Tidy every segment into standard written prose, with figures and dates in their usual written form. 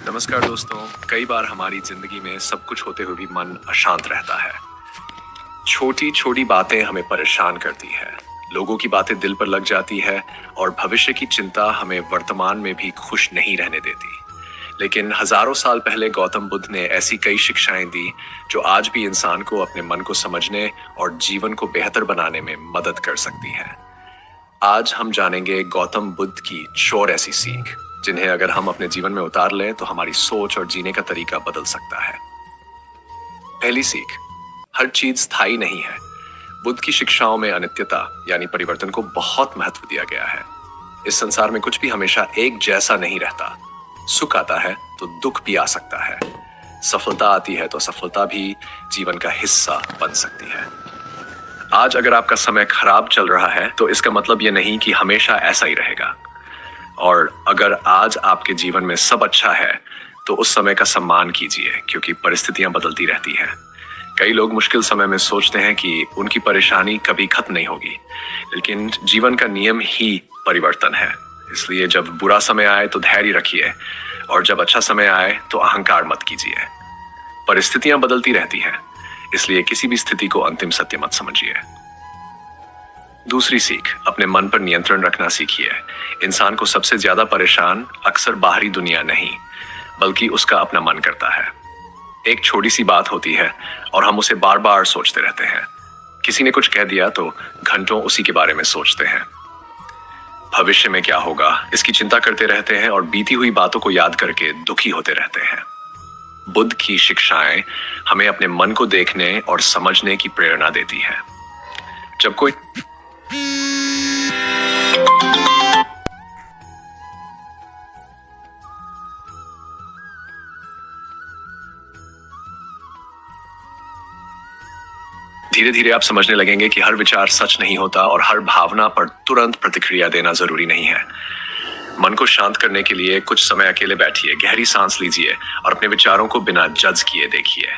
नमस्कार दोस्तों। कई बार हमारी जिंदगी में सब कुछ होते हुए भी मन अशांत रहता है। छोटी छोटी बातें हमें परेशान करती है, लोगों की बातें दिल पर लग जाती है और भविष्य की चिंता हमें वर्तमान में भी खुश नहीं रहने देती। लेकिन हजारों साल पहले गौतम बुद्ध ने ऐसी कई शिक्षाएं दी जो आज भी इंसान को अपने मन को समझने और जीवन को बेहतर बनाने में मदद कर सकती है। आज हम जानेंगे गौतम बुद्ध की 4 ऐसी सीख जिन्हें अगर हम अपने जीवन में उतार लें तो हमारी सोच और जीने का तरीका बदल सकता है। पहली सीख, हर चीज स्थायी नहीं है। बुद्ध की शिक्षाओं में अनित्यता यानी परिवर्तन को बहुत महत्व दिया गया है। इस संसार में कुछ भी हमेशा एक जैसा नहीं रहता। सुख आता है तो दुख भी आ सकता है, सफलता आती है तो असफलता भी जीवन का हिस्सा बन सकती है। आज अगर आपका समय खराब चल रहा है तो इसका मतलब यह नहीं कि हमेशा ऐसा ही रहेगा। और अगर आज आपके जीवन में सब अच्छा है तो उस समय का सम्मान कीजिए, क्योंकि परिस्थितियां बदलती रहती हैं। कई लोग मुश्किल समय में सोचते हैं कि उनकी परेशानी कभी खत्म नहीं होगी, लेकिन जीवन का नियम ही परिवर्तन है। इसलिए जब बुरा समय आए तो धैर्य रखिए और जब अच्छा समय आए तो अहंकार मत कीजिए। परिस्थितियां बदलती रहती हैं, इसलिए किसी भी स्थिति को अंतिम सत्य मत समझिए। दूसरी सीख, अपने मन पर नियंत्रण रखना सीखिए। इंसान को सबसे ज्यादा परेशान अक्सर बाहरी दुनिया नहीं बल्कि उसका अपना मन करता है। एक छोटी सी बात होती है और हम उसे बार बार सोचते रहते हैं। किसी ने कुछ कह दिया तो घंटों उसी के बारे में सोचते हैं। भविष्य में क्या होगा इसकी चिंता करते रहते हैं और बीती हुई बातों को याद करके दुखी होते रहते हैं। बुद्ध की शिक्षाएं हमें अपने मन को देखने और समझने की प्रेरणा देती है। जब कोई धीरे धीरे आप समझने लगेंगे कि हर विचार सच नहीं होता और हर भावना पर तुरंत प्रतिक्रिया देना जरूरी नहीं है। मन को शांत करने के लिए कुछ समय अकेले बैठिए, गहरी सांस लीजिए और अपने विचारों को बिना जज किए देखिए।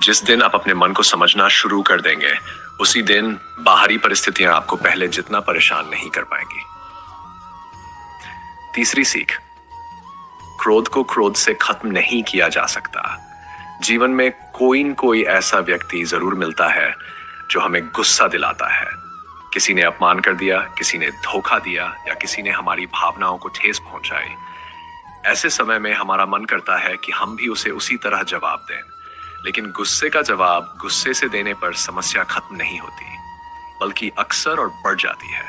जिस दिन आप अपने मन को समझना शुरू कर देंगे उसी दिन बाहरी परिस्थितियां आपको पहले जितना परेशान नहीं कर पाएंगी। तीसरी सीख, क्रोध को क्रोध से खत्म नहीं किया जा सकता। जीवन में कोई न कोई ऐसा व्यक्ति जरूर मिलता है जो हमें गुस्सा दिलाता है। किसी ने अपमान कर दिया, किसी ने धोखा दिया या किसी ने हमारी भावनाओं को ठेस पहुंचाई। ऐसे समय में हमारा मन करता है कि हम भी उसे उसी तरह जवाब दें, लेकिन गुस्से का जवाब गुस्से से देने पर समस्या खत्म नहीं होती बल्कि अक्सर और बढ़ जाती है।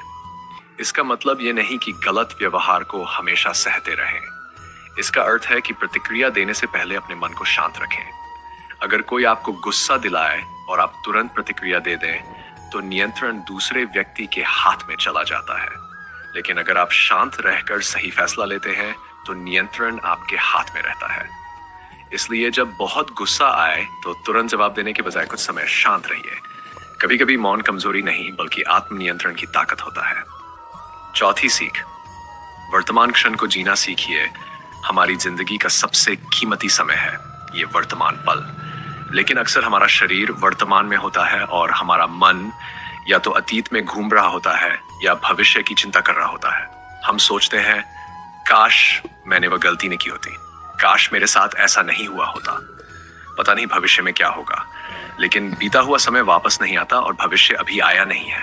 इसका मतलब यह नहीं कि गलत व्यवहार को हमेशा सहते रहें। इसका अर्थ है कि प्रतिक्रिया देने से पहले अपने मन को शांत रखें। अगर कोई आपको गुस्सा दिलाए और आप तुरंत प्रतिक्रिया दे दें तो नियंत्रण दूसरे व्यक्ति के हाथ में चला जाता है, लेकिन अगर आप शांत रहकर सही फैसला लेते हैं तो नियंत्रण आपके हाथ में रहता है। इसलिए जब बहुत गुस्सा आए तो तुरंत जवाब देने के बजाय कुछ समय शांत रहिए। कभी कभी मौन कमजोरी नहीं बल्कि आत्मनियंत्रण की ताकत होता है। चौथी सीख, वर्तमान क्षण को जीना सीखिए। हमारी जिंदगी का सबसे कीमती समय है ये वर्तमान पल, लेकिन अक्सर हमारा शरीर वर्तमान में होता है और हमारा मन या तो अतीत में घूम रहा होता है या भविष्य की चिंता कर रहा होता है। हम सोचते हैं काश मैंने वह गलती नहीं की होती, काश मेरे साथ ऐसा नहीं हुआ होता, पता नहीं भविष्य में क्या होगा। लेकिन बीता हुआ समय वापस नहीं आता और भविष्य अभी आया नहीं है।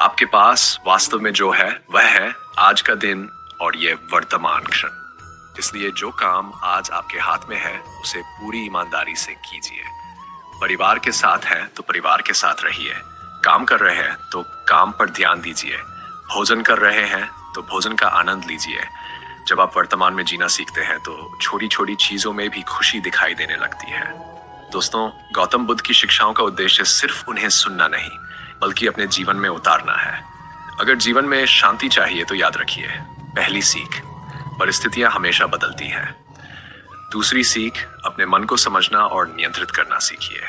आपके पास वास्तव में जो है वह है आज का दिन और ये वर्तमान क्षण। इसलिए जो काम आज आपके हाथ में है उसे पूरी ईमानदारी से कीजिए। परिवार के साथ हैं तो परिवार के साथ रहिए। काम कर रहे हैं तो काम पर ध्यान दीजिए। भोजन कर रहे हैं तो भोजन का आनंद लीजिए। जब आप वर्तमान में जीना सीखते हैं तो छोटी छोटी चीजों में भी खुशी दिखाई देने लगती है। दोस्तों, गौतम बुद्ध की शिक्षाओं का उद्देश्य सिर्फ उन्हें सुनना नहीं बल्कि अपने जीवन में उतारना है। अगर जीवन में शांति चाहिए तो याद रखिए, पहली सीख, परिस्थितियां हमेशा बदलती हैं। दूसरी सीख, अपने मन को समझना और नियंत्रित करना सीखिए।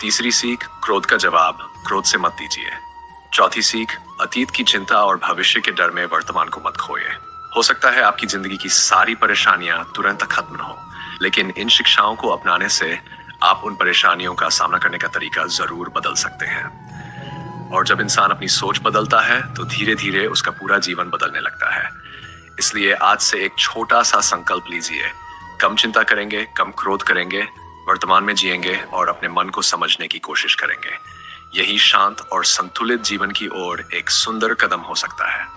तीसरी सीख, क्रोध का जवाब क्रोध से मत दीजिए। चौथी सीख, अतीत की चिंता और भविष्य के डर में वर्तमान को मत खोइए। हो सकता है आपकी जिंदगी की सारी परेशानियां तुरंत खत्म न हो, लेकिन इन शिक्षाओं को अपनाने से आप उन परेशानियों का सामना करने का तरीका जरूर बदल सकते हैं। और जब इंसान अपनी सोच बदलता है तो धीरे धीरे उसका पूरा जीवन बदलने लगता है। इसलिए आज से एक छोटा सा संकल्प लीजिए, कम चिंता करेंगे, कम क्रोध करेंगे, वर्तमान में जिएंगे और अपने मन को समझने की कोशिश करेंगे, यही शांत और संतुलित जीवन की ओर एक सुंदर कदम हो सकता है।